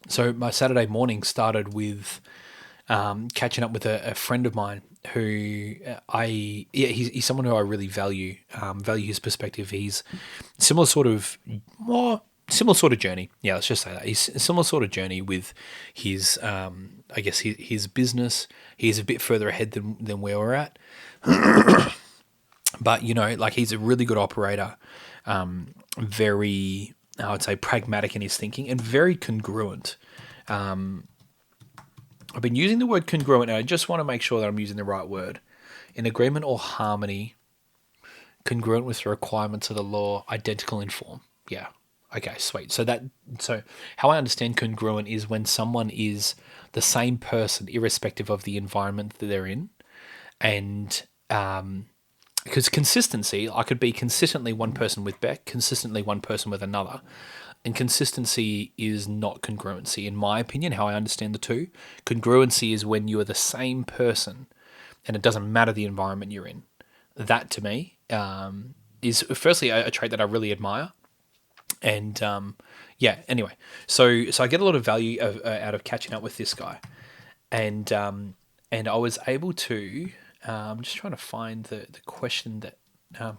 So my Saturday morning started with catching up with a friend of mine who he's someone who I really value his perspective. He's similar sort of more similar sort of journey. Yeah, let's just say that he's a similar sort of journey with his I guess his business. He's a bit further ahead than where we're at, but like he's a really good operator, very I would say pragmatic in his thinking and very congruent. I've been using the word congruent, and I just want to make sure that I'm using the right word. In agreement or harmony, congruent with the requirements of the law, identical in form. Yeah. Okay, sweet. So how I understand congruent is when someone is the same person, irrespective of the environment that they're in, and because consistency, I could be consistently one person with Beck, consistently one person with another. And consistency is not congruency, in my opinion, how I understand the two. Congruency is when you are the same person and it doesn't matter the environment you're in. That to me is firstly a trait that I really admire. And anyway, so I get a lot of value out of catching up with this guy. And I was able to, I'm just trying to find the question that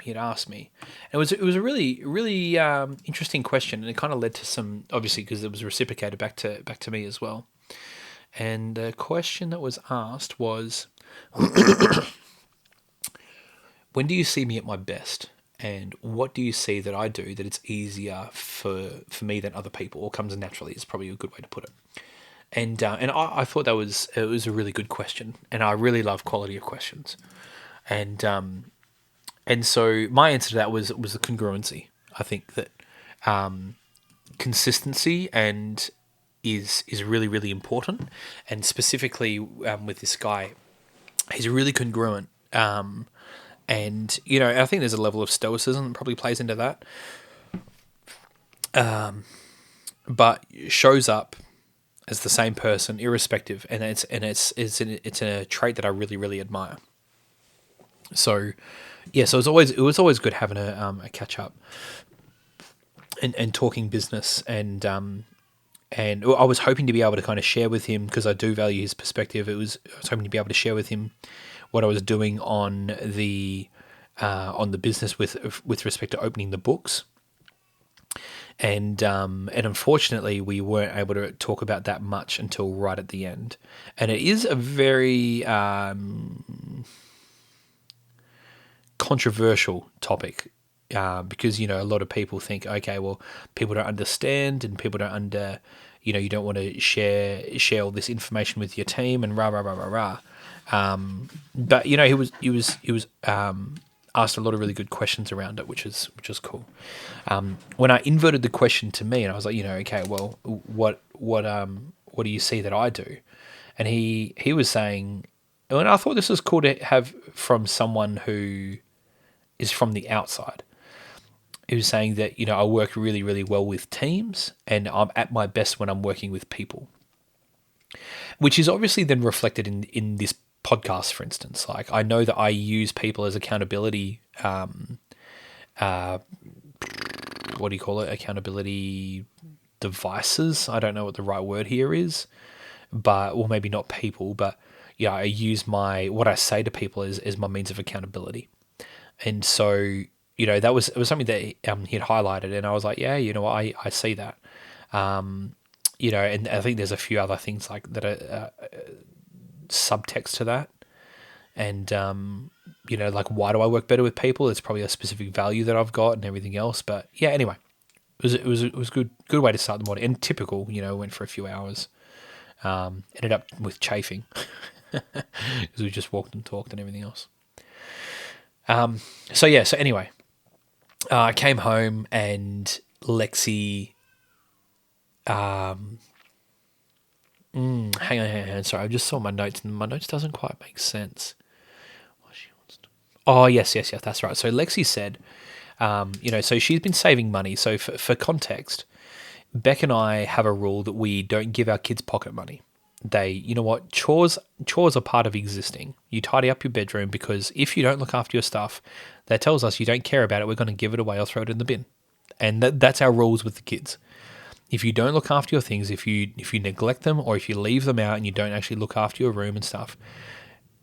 he had asked me. And it was a really interesting question, and it kind of led to some, obviously because it was reciprocated back to me as well. And the question that was asked was, when do you see me at my best? And what do you see that I do that it's easier for me than other people, or comes naturally is probably a good way to put it. And I thought it was a really good question, and I really love quality of questions. And so my answer to that was the congruency. I think that consistency and is really important, and specifically with this guy, he's really congruent. And I think there's a level of stoicism that probably plays into that, but shows up as the same person, irrespective, and it's a trait that I really admire. So, yeah, so it was always good having a catch up and talking business, and I was hoping to be able to kind of share with him, because I do value his perspective. I was hoping to be able to share with him what I was doing on the business with respect to opening the books. And unfortunately, we weren't able to talk about that much until right at the end. And it is a very controversial topic, because a lot of people think, okay, well, people don't understand, and people don't you don't want to share all this information with your team, and rah rah rah rah rah. But he was asked a lot of really good questions around it, which is cool. When I inverted the question to me, and I was like, okay, well, what do you see that I do? And he was saying, and I thought this was cool to have from someone who is from the outside. He was saying that I work really well with teams, and I'm at my best when I'm working with people, which is obviously then reflected in this podcast, for instance. Like, I know that I use people as accountability. What do you call it? Accountability devices. I don't know what the right word here is, or maybe not people, but I use what I say to people as my means of accountability. And so, it was something that he'd highlighted, and I was like, yeah, I see that. And I think there's a few other things like that are subtext to that. And, like, why do I work better with people? It's probably a specific value that I've got and everything else. But yeah, anyway, it was a good way to start the morning. And typical, went for a few hours. Ended up with chafing because we just walked and talked and everything else. So anyway, I came home, and Lexi, hang on, sorry, I just saw my notes, and my notes doesn't quite make sense. What she wants to... Oh, yes, that's right. So Lexi said, so she's been saving money. So for context, Beck and I have a rule that we don't give our kids pocket money. Chores are part of existing. You tidy up your bedroom, because if you don't look after your stuff, that tells us you don't care about it. We're going to give it away or throw it in the bin. And that's our rules with the kids. if you don't look after your things, if you neglect them, or if you leave them out and you don't actually look after your room and stuff,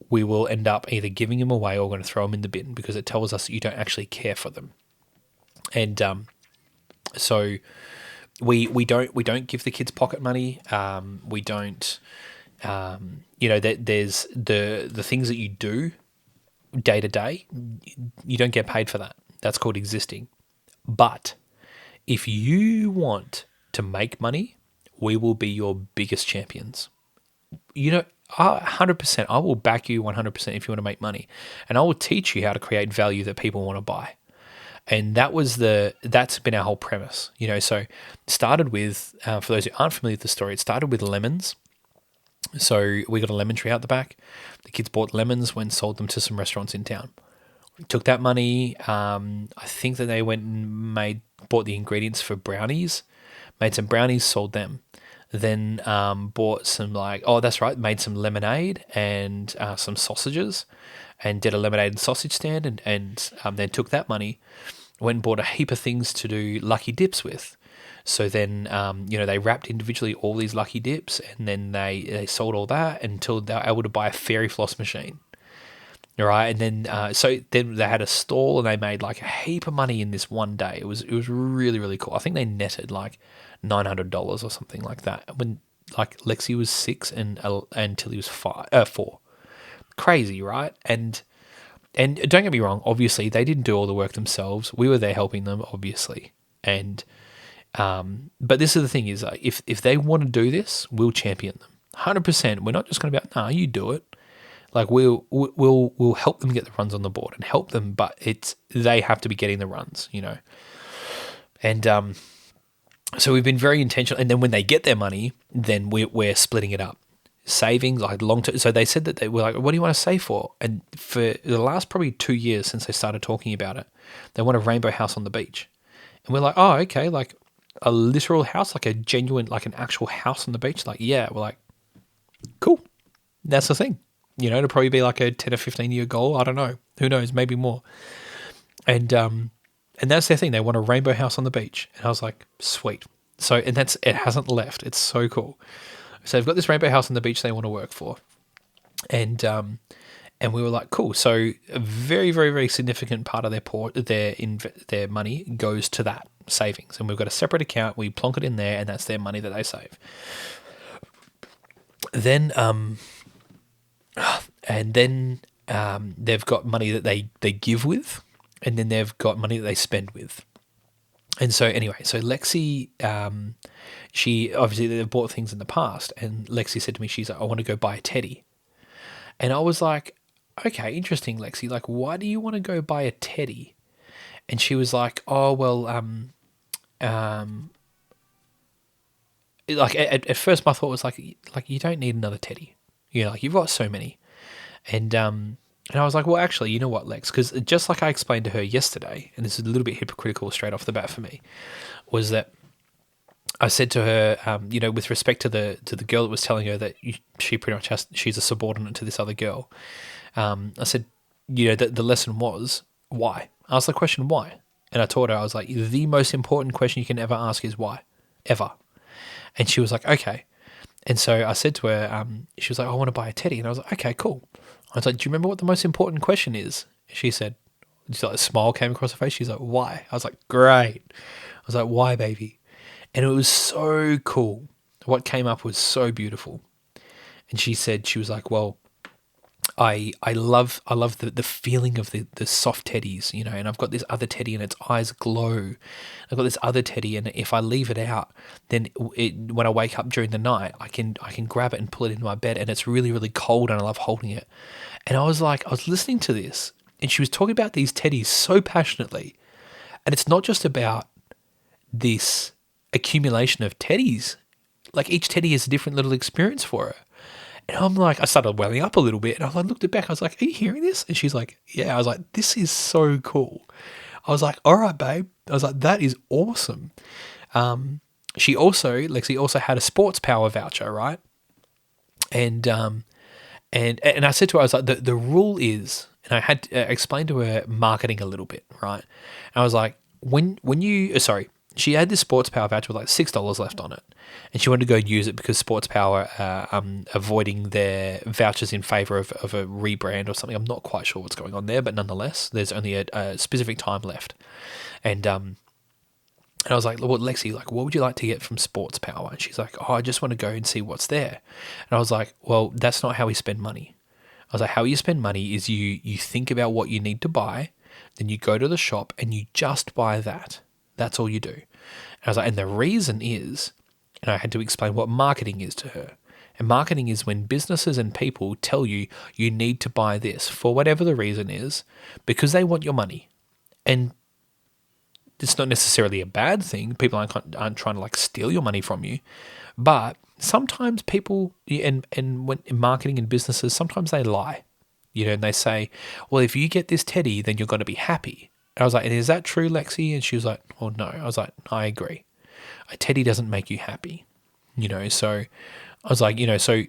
we will end up either giving them away or going to throw them in the bin, because it tells us that you don't actually care for them. And so we don't give the kids pocket money. We don't. There's the things that you do day to day. You don't get paid for that. That's called existing. But if you want to make money, we will be your biggest champions. 100%. I will back you 100% if you want to make money, and I will teach you how to create value that people want to buy. And that's been our whole premise. So it started with, for those who aren't familiar with the story, it started with lemons. So we got a lemon tree out the back. The kids bought lemons, went and sold them to some restaurants in town. We took that money. I think that they went and bought the ingredients for brownies, made some brownies, sold them. Then bought some made some lemonade and some sausages, and did a lemonade and sausage stand, and then took that money, went and bought a heap of things to do lucky dips with. So then, they wrapped individually all these lucky dips, and then they sold all that until they were able to buy a fairy floss machine. All right, and then then they had a stall, and they made like a heap of money in this one day. It was really, really cool. I think they netted like $900 or something like that when like Lexi was 6 and until he was 4. Crazy, right? And don't get me wrong. Obviously, they didn't do all the work themselves. We were there helping them, obviously. And but this is the thing: is if they want to do this, we'll champion them 100%. We're not just going to be like, nah, you do it. Like we'll help them get the runs on the board and help them, but they have to be getting the runs, And so we've been very intentional. And then when they get their money, then we're splitting it up. Savings, like long term. So they said that they were like, what do you want to save for? And for the last probably 2 years since they started talking about it, they want a rainbow house on the beach. And we're like, oh, okay, like a literal house, like a genuine, like an actual house on the beach. Like, yeah, we're like, cool. That's the thing. It'll probably be like a 10 or 15 year goal. I don't know. Who knows? Maybe more. And that's their thing. They want a rainbow house on the beach. And I was like, sweet. So, and it hasn't left. It's so cool. So they've got this rainbow house on the beach they want to work for. And we were like, cool. So a very, very, very significant part of their money goes to that savings. And we've got a separate account. We plonk it in there, and that's their money that they save. Then, they've got money that they give with, and then they've got money that they spend with. And so anyway, so Lexi, she obviously they've bought things in the past, and Lexi said to me, she's like, I want to go buy a teddy. And I was like, okay, interesting, Lexi. Like, why do you want to go buy a teddy? And she was like, oh, well, like at first my thought was like you don't need another teddy. Like you've got so many. And I was like, well, actually, you know what, Lex? Because just like I explained to her yesterday, and this is a little bit hypocritical straight off the bat for me, was that I said to her, with respect to the girl that was telling her that she pretty much she's a subordinate to this other girl. I said, the lesson was why. I asked the question why, and I told her, I was like, the most important question you can ever ask is why, ever. And she was like, okay. And so I said to her, she was like, I want to buy a teddy. And I was like, okay, cool. I was like, do you remember what the most important question is? She said, just like a smile came across her face. She's like, why? I was like, great. I was like, why, baby? And it was so cool. What came up was so beautiful. And she said, she was like, well, I love the feeling of the soft teddies, and I've got this other teddy and its eyes glow. I've got this other teddy, and if I leave it out, then when I wake up during the night, I can grab it and pull it into my bed, and it's really, really cold, and I love holding it. And I was listening to this, and she was talking about these teddies so passionately, and it's not just about this accumulation of teddies. Like each teddy is a different little experience for her. And I'm like, I started welling up a little bit, and I looked it back. I was like, are you hearing this? And she's like, yeah. I was like, this is so cool. I was like, all right, babe. I was like, that is awesome. Lexi also had a sports power voucher, right? And I said to her, I was like, the rule is, and I had to explain to her marketing a little bit, right? And I was like, she had this Sports Power voucher with like $6 left on it, and she wanted to go use it because Sports Power avoiding their vouchers in favor of a rebrand or something. I'm not quite sure what's going on there, but nonetheless, there's only a specific time left. And I was like, well, Lexi, like, what would you like to get from Sports Power? And she's like, oh, I just want to go and see what's there. And I was like, well, that's not how we spend money. I was like, how you spend money is you think about what you need to buy, then you go to the shop and you just buy that. That's all you do. And I was like, and the reason is, and I had to explain what marketing is to her. And marketing is when businesses and people tell you you need to buy this for whatever the reason is, because they want your money. And it's not necessarily a bad thing. People aren't trying to like steal your money from you. But sometimes people, and when in marketing and businesses, sometimes they lie, and they say, well, if you get this teddy, then you're going to be happy. And I was like, and is that true, Lexi? And she was like, well, no. I was like, I agree. A teddy doesn't make you happy, so I was like, so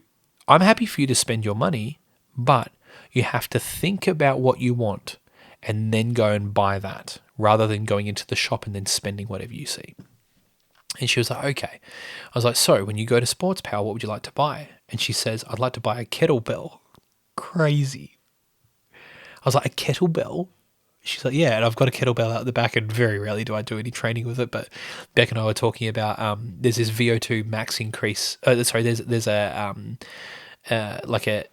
I'm happy for you to spend your money, but you have to think about what you want and then go and buy that rather than going into the shop and then spending whatever you see. And she was like, okay. I was like, so when you go to Sports Power, what would you like to buy? And she says, I'd like to buy a kettlebell. Crazy. I was like, a kettlebell? She's like, yeah, and I've got a kettlebell out the back, and very rarely do I do any training with it. But Beck and I were talking about there's this VO2 max increase. There's a like a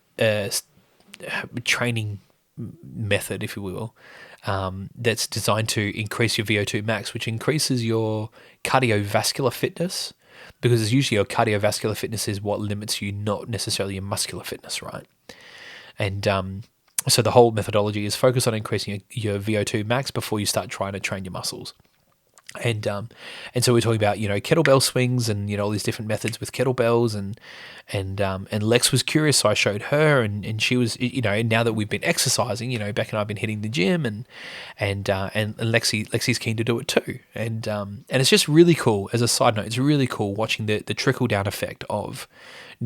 training method, if you will, that's designed to increase your VO2 max, which increases your cardiovascular fitness, because usually your cardiovascular fitness is what limits you, not necessarily your muscular fitness, right? And so the whole methodology is focus on increasing your VO2 max before you start trying to train your muscles. And so we're talking about kettlebell swings and all these different methods with kettlebells, and Lex was curious, so I showed her, and she was now that we've been exercising, Beck and I've been hitting the gym, and Lexi's keen to do it too, and it's just really cool. As a side note, it's really cool watching the trickle down effect of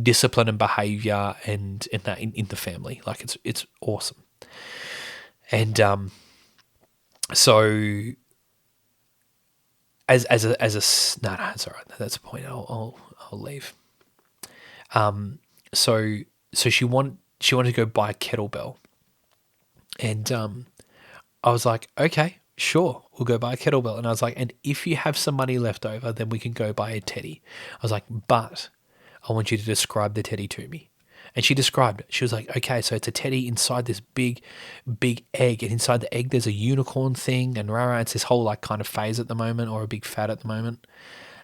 discipline and behavior and that in the family. Like it's awesome, and so. As a no, it's all right. That's a point. I'll leave. So she wanted to go buy a kettlebell, and I was like, okay, sure, we'll go buy a kettlebell. And I was like, and if you have some money left over, then we can go buy a teddy. I was like, but I want you to describe the teddy to me. And she described it. She was like, okay, so it's a teddy inside this big egg. And inside the egg, there's a unicorn thing. And it's this whole like kind of phase at the moment, or a big fad at the moment.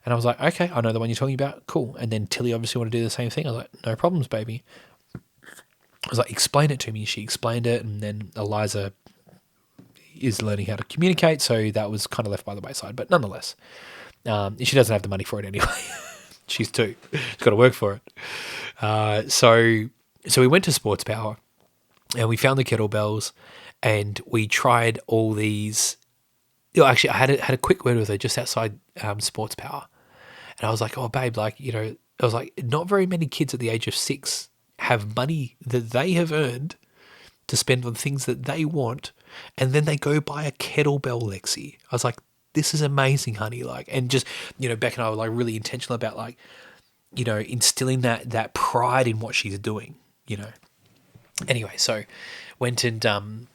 And I was like, okay, I know the one you're talking about. Cool. And then Tilly obviously wanted to do the same thing. I was like, no problems, baby. I was like, explain it to me. She explained it. And then Eliza is learning how to communicate. So that was kind of left by the wayside. But nonetheless, she doesn't have the money for it anyway. She's 2. She's got to work for it. So we went to Sports Power and we found the kettlebells and we tried all these. Actually, I had a quick word with her just outside Sports Power. And I was like, oh, babe, I was like, not very many kids at the age of 6 have money that they have earned to spend on things that they want. And then they go buy a kettlebell, Lexi. I was like, this is amazing, honey. And just, Beck and I were like really intentional about instilling that pride in what she's doing, Anyway, so went and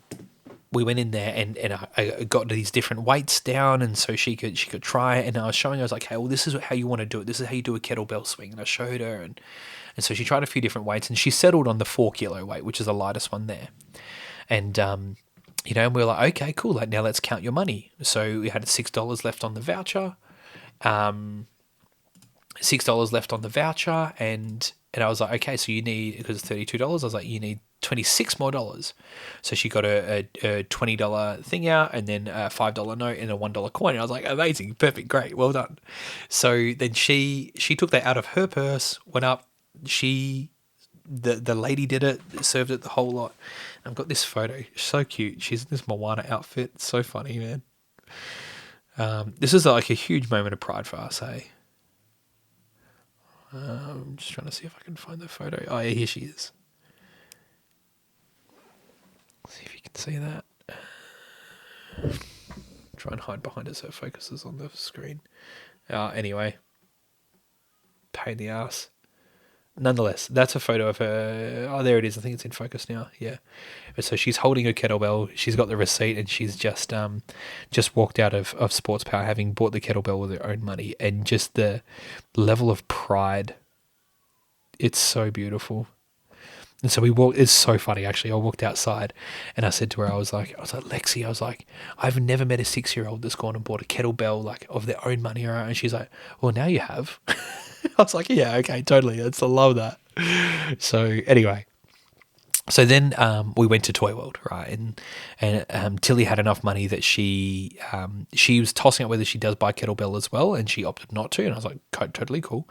we went in there and I got these different weights down, and so she could try it. And I was showing her, I was like, hey, well, this is how you want to do it. This is how you do a kettlebell swing. And I showed her, and so she tried a few different weights, and she settled on the 4 kilo weight, which is the lightest one there. And and we were like, okay, cool. Now let's count your money. So we had $6 left on the voucher. $6 left on the voucher, and I was like, okay, so you need, because it's $32, I was like, you need $26 more. So she got a $20 thing out, and then a $5 note and a $1 coin. And I was like, amazing, perfect, great, well done. So then she took that out of her purse, went up. The lady did it, served it the whole lot. I've got this photo, so cute. She's in this Moana outfit. It's so funny, man. This is like a huge moment of pride for us, hey? I'm just trying to see if I can find the photo. Oh, yeah, here she is. See if you can see that. try and hide behind it so it focuses on the screen. Anyway, pain in the ass. Nonetheless, that's a photo of her. Oh, there it is. I think it's in focus now. Yeah. So she's holding her kettlebell. She's got the receipt, and she's just walked out of Sports Power, having bought the kettlebell with her own money, and just the level of pride. It's so beautiful. And so we walked. It's so funny, actually. I walked outside, and I said to her, I was like, Lexi, I've never met a 6-year-old that's gone and bought a kettlebell like of their own money, and she's like, well, now you have. I was like, yeah, okay, totally. I love that. So anyway, so then we went to Toy World, right? And Tilly had enough money that she was tossing up whether she does buy kettlebell as well, and she opted not to. And I was like, totally cool.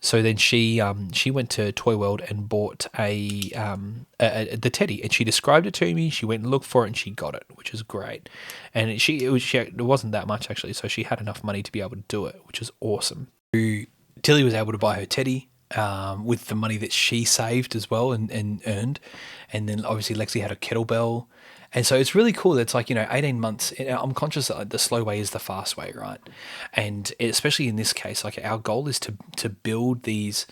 So then she went to Toy World and bought the teddy, and she described it to me. She went and looked for it, and she got it, which is great. And it wasn't that much actually, so she had enough money to be able to do it, which is awesome. Tilly was able to buy her teddy with the money that she saved as well and earned. And then obviously Lexi had a kettlebell. And so it's really cool that it's like, 18 months. I'm conscious that the slow way is the fast way, right? And especially in this case, like our goal is to build these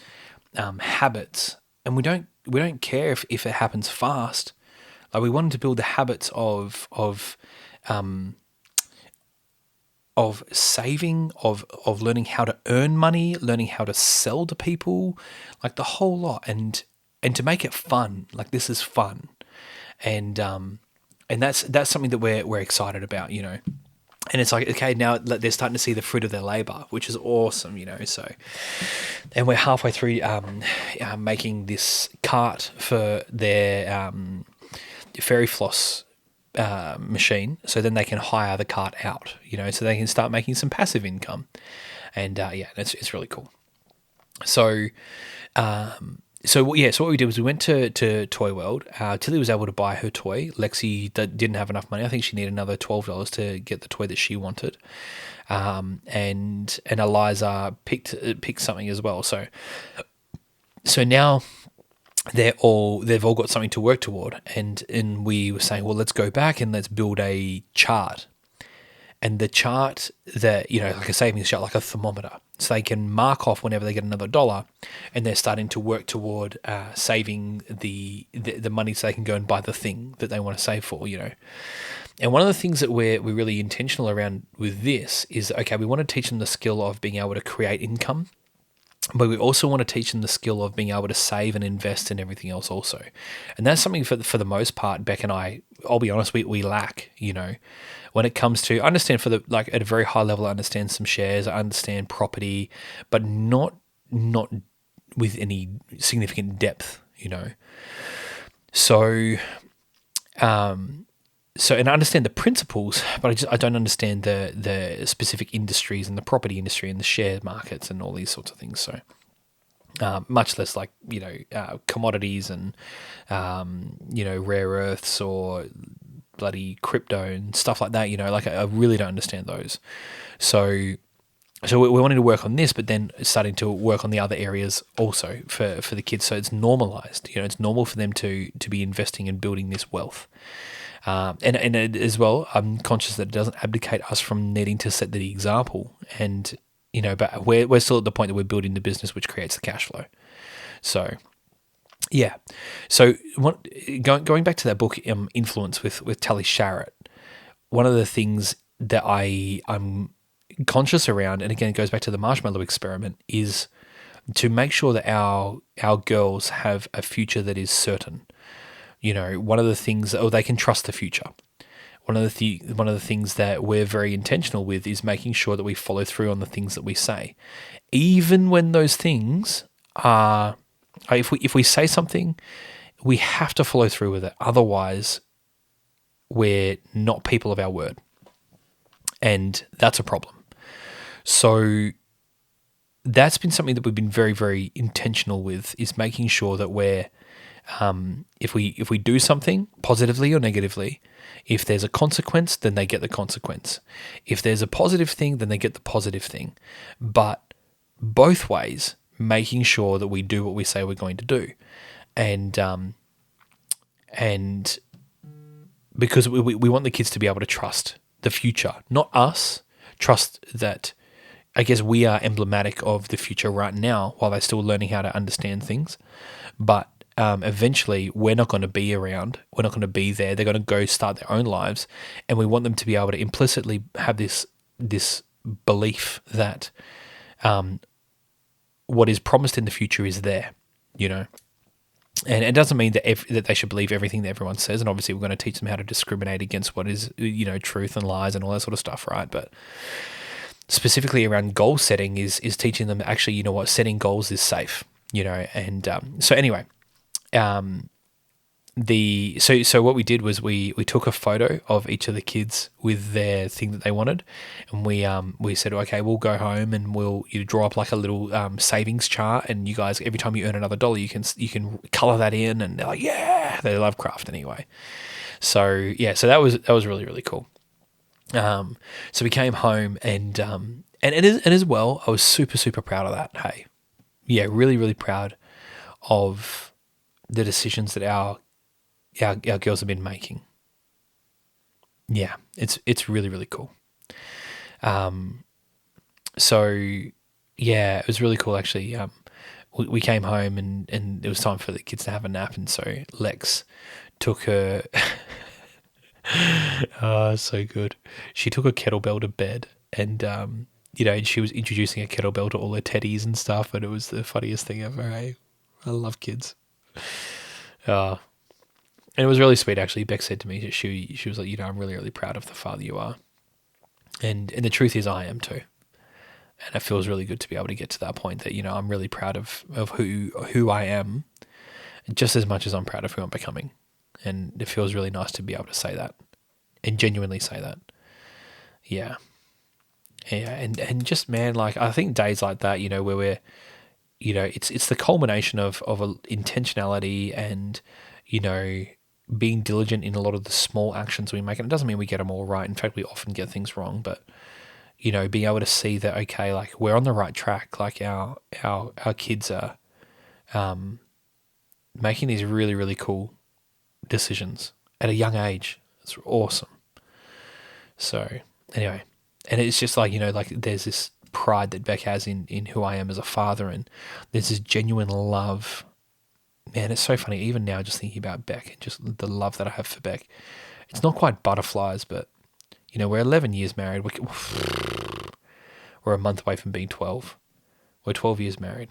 habits. And we don't care if it happens fast. Like we wanted to build the habits of saving, of learning how to earn money, learning how to sell to people, like the whole lot, and to make it fun. Like this is fun, and that's something that we're excited about, And it's like, okay, now they're starting to see the fruit of their labor, which is awesome, So, and we're halfway through making this cart for their fairy floss machine, so then they can hire the cart out, so they can start making some passive income, and it's really cool. So what we did was we went to Toy World. Tilly was able to buy her toy. Lexi didn't have enough money. I think she needed another $12 to get the toy that she wanted, and Eliza picked something as well. So now they've all got something to work toward, and we were saying, well, let's go back and let's build a chart, and the chart that like a savings chart, like a thermometer, so they can mark off whenever they get another $1, and they're starting to work toward saving the money so they can go and buy the thing that they want to save for, And one of the things that we're really intentional around with this is, okay, we want to teach them the skill of being able to create income. But we also want to teach them the skill of being able to save and invest in everything else also. And that's something for the most part, Beck and I'll be honest, we lack, when it comes to, I understand at a very high level, I understand some shares, I understand property, but not with any significant depth, So, and I understand the principles, but I don't understand the specific industries and the property industry and the share markets and all these sorts of things. So, much less like commodities and rare earths or bloody crypto and stuff like that. Like I really don't understand those. So we're wanting to work on this, but then starting to work on the other areas also for the kids. So it's normalized. It's normal for them to be investing and building this wealth. And as well, I'm conscious that it doesn't abdicate us from needing to set the example, and but we're still at the point that we're building the business which creates the cash flow. So, yeah. So going back to that book, Influence with Tali Sharrett, one of the things that I'm conscious around, and again it goes back to the marshmallow experiment, is to make sure that our girls have a future that is certain. One of the things, they can trust the future. One of the things that we're very intentional with is making sure that we follow through on the things that we say, even when those things are. If we say something, we have to follow through with it. Otherwise, we're not people of our word, and that's a problem. So that's been something that we've been very, very intentional with, is making sure that we're. If we do something positively or negatively, if there's a consequence, then they get the consequence. If there's a positive thing, then they get the positive thing. But both ways, making sure that we do what we say we're going to do, and because we want the kids to be able to trust the future, not us. Trust that, I guess we are emblematic of the future right now while they're still learning how to understand things. But eventually we're not going to be around. We're not going to be there. They're going to go start their own lives. And we want them to be able to implicitly have this belief that what is promised in the future is there, you know. And it doesn't mean that that they should believe everything that everyone says. And obviously we're going to teach them how to discriminate against what is, you know, truth and lies and all that sort of stuff, right? But specifically around goal setting is teaching them actually, you know what, setting goals is safe, you know. And so anyway, so what we did was we took a photo of each of the kids with their thing that they wanted, and we said, okay, we'll go home and you draw up like a little savings chart, and you guys, every time you earn another dollar, you can color that in, and they're like, yeah, they love craft anyway. So yeah, so that was really, really cool. So we came home and as well, I was super, super proud of that. Hey, yeah, really, really proud of the decisions that our girls have been making. Yeah, it's really, really cool. So yeah, it was really cool actually. We came home and it was time for the kids to have a nap, and so Lex took her. Oh, so good. She took a kettlebell to bed, and you know, she was introducing a kettlebell to all her teddies and stuff, and it was the funniest thing ever. Eh? I love kids. And it was really sweet actually. Beck said to me that she was like, you know, I'm really, really proud of the father you are, and the truth is I am too. And it feels really good to be able to get to that point that, you know, I'm really proud of who I am, just as much as I'm proud of who I'm becoming. And it feels really nice to be able to say that and genuinely say that. Yeah. Yeah. And just, man, like, I think days like that, you know, where we're, you know, it's the culmination of a intentionality and, you know, being diligent in a lot of the small actions we make. And it doesn't mean we get them all right. In fact, we often get things wrong, but, you know, being able to see that, okay, like we're on the right track. Like our kids are making these really, really cool decisions at a young age. It's awesome. So anyway, and it's just like, you know, like there's this pride that Beck has in who I am as a father, and there's this genuine love. Man, it's so funny. Even now, just thinking about Beck and just the love that I have for Beck, it's not quite butterflies, but, you know, we're 11 years married. We're a month away from being 12. We're 12 years married.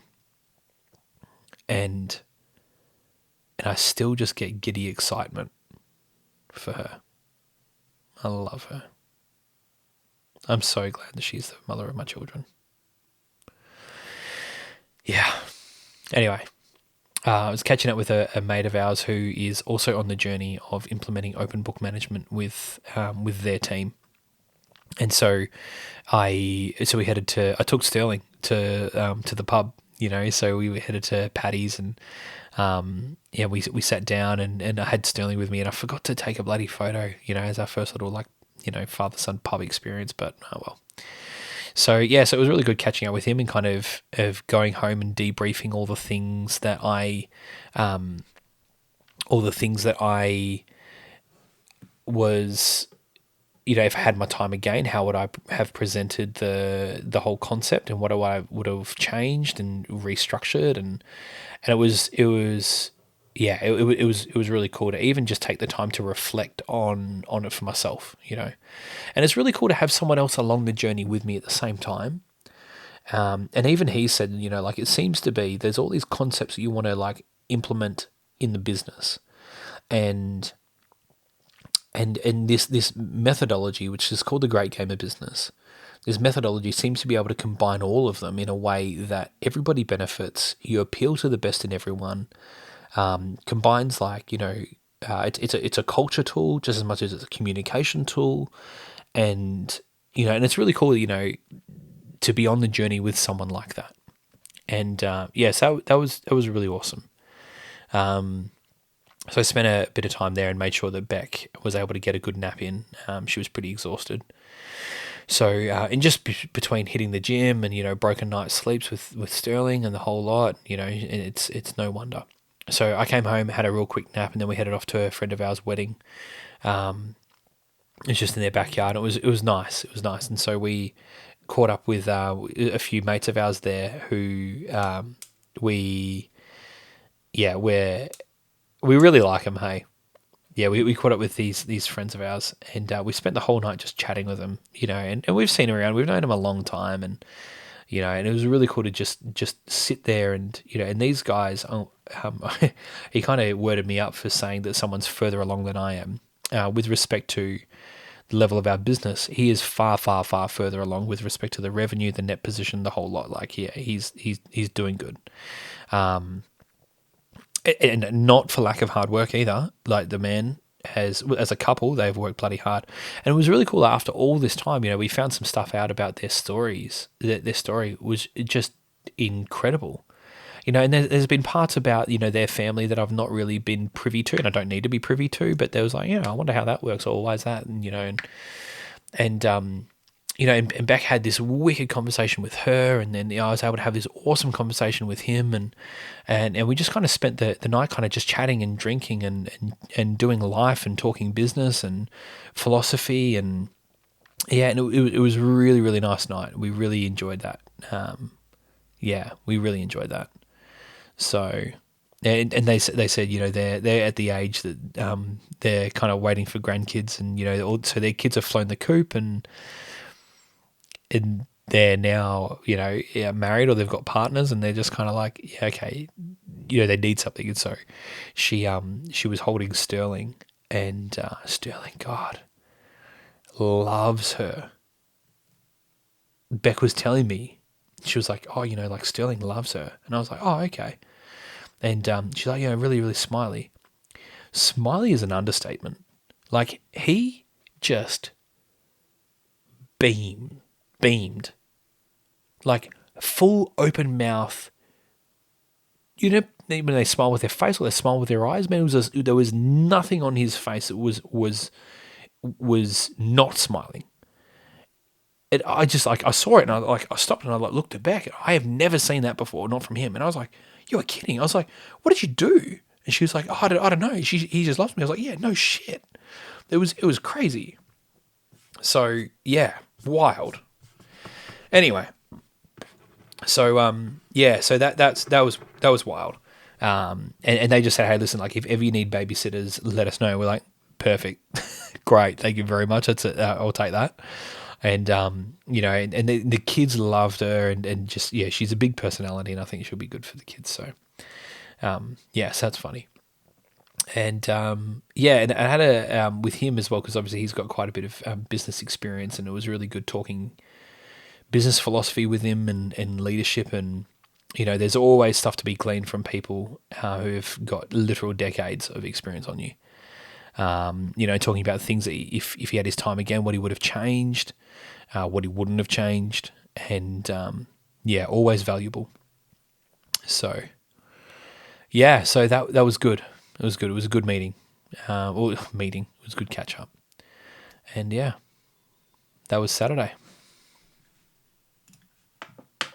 And I still just get giddy excitement for her. I love her. I'm so glad that she's the mother of my children. Yeah. Anyway, I was catching up with a mate of ours who is also on the journey of implementing open book management with their team. And so I took Sterling to the pub, you know, so we were headed to Paddy's, and we sat down and I had Sterling with me, and I forgot to take a bloody photo, you know, as our first little, like, you know, father-son pub experience, but oh well. So yeah, so it was really good catching up with him and kind of going home and debriefing all the things that I was, you know, if I had my time again, how would I have presented the whole concept, and what I would have changed and restructured, and it was really cool to even just take the time to reflect on it for myself, you know. And it's really cool to have someone else along the journey with me at the same time. And even he said, you know, like, it seems to be there's all these concepts that you want to, like, implement in the business, and this methodology, which is called the Great Game of Business, this methodology seems to be able to combine all of them in a way that everybody benefits. You appeal to the best in everyone. Combines, like, you know, it's a culture tool just as much as it's a communication tool, and, you know, and it's really cool, you know, to be on the journey with someone like that. And so that was really awesome. So I spent a bit of time there and made sure that Beck was able to get a good nap in. She was pretty exhausted. So, and just between hitting the gym and, you know, broken night sleeps with Sterling and the whole lot, you know, it's no wonder. So I came home, had a real quick nap, and then we headed off to a friend of ours' wedding. It's just in their backyard. It was nice. It was nice, and so we caught up with a few mates of ours there who we we really like them. Hey, yeah, we caught up with these friends of ours, and we spent the whole night just chatting with them. And we've seen them around. We've known them a long time, and and it was really cool to just sit there and and these guys. He kind of worded me up for saying that someone's further along than I am with respect to the level of our business. He is far, far, far further along with respect to the revenue, the net position, the whole lot. Like, yeah, he's doing good. And not for lack of hard work either. Like, the man has, as a couple, they've worked bloody hard. And it was really cool after all this time, we found some stuff out about their stories. Their story was just incredible. And there's been parts about, their family that I've not really been privy to, and I don't need to be privy to, but there was like, I wonder how that works, or why is that? And Beck had this wicked conversation with her, and then I was able to have this awesome conversation with him, and we just kind of spent the night kind of just chatting and drinking and doing life and talking business and philosophy, and and it was a really, really nice night. We really enjoyed that. We really enjoyed that. So, and they said they're at the age that they're kind of waiting for grandkids, and so their kids have flown the coop, and they're now married, or they've got partners, and they're just kind of like, yeah, okay, they need something. And so she was holding Sterling, and Sterling, God, loves her. Beck was telling me, she was like, oh, like Sterling loves her, and I was like, oh, okay. And she's like, really, really smiley. Smiley is an understatement. Like, he just beamed. Like, full open mouth. When they smile with their face or they smile with their eyes, man, there was nothing on his face that was not smiling. And I just, I saw it, and I stopped, and I looked at Beck. I have never seen that before, not from him. And I was like, you are kidding. I was like, what did you do? And she was like, oh, I don't know. He just loves me. I was like, yeah, no shit. It was crazy. So yeah, wild. Anyway, so so that was wild. And they just said, hey, listen, like, if ever you need babysitters, let us know. We're like, perfect, great, thank you very much. That's it. I'll take that. And and the kids loved her, and just she's a big personality, and I think she'll be good for the kids. So so that's funny. And and I had a with him as well, because obviously he's got quite a bit of business experience, and it was really good talking business philosophy with him, and leadership, and there's always stuff to be gleaned from people who've got literal decades of experience on you. Talking about things that if he had his time again, what he would have changed, what he wouldn't have changed, and always valuable. So so that was good. It was good. It was a good meeting. It was a good catch up, and that was Saturday.